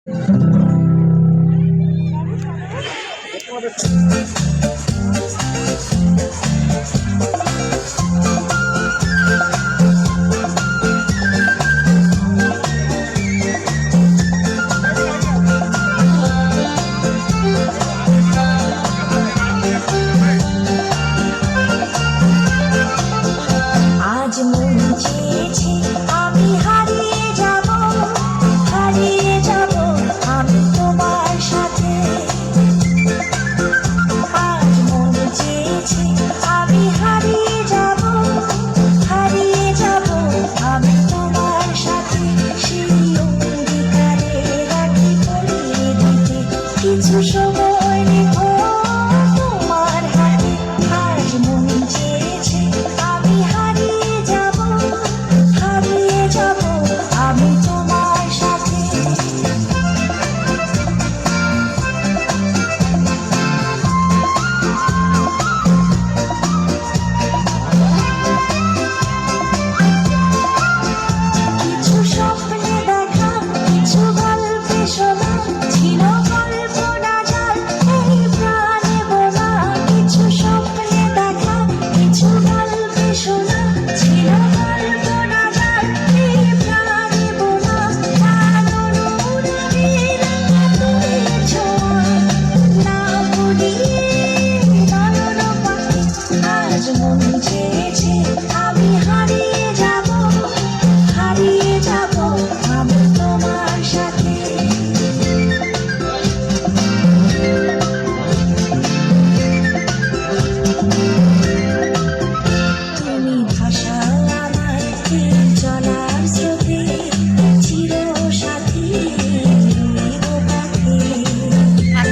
আজ মন চেয়েছে আমি হারিয়ে যাব, হারিয়ে যাব আমি তোমার সাথে। আজ মন চেয়েছে আমি হারিয়ে যাব, হারিয়ে যাব আমি তোমার সাথে। সেই অঙ্গীকারে রাখি পরিয়ে দিতে কিছু সময় রেখে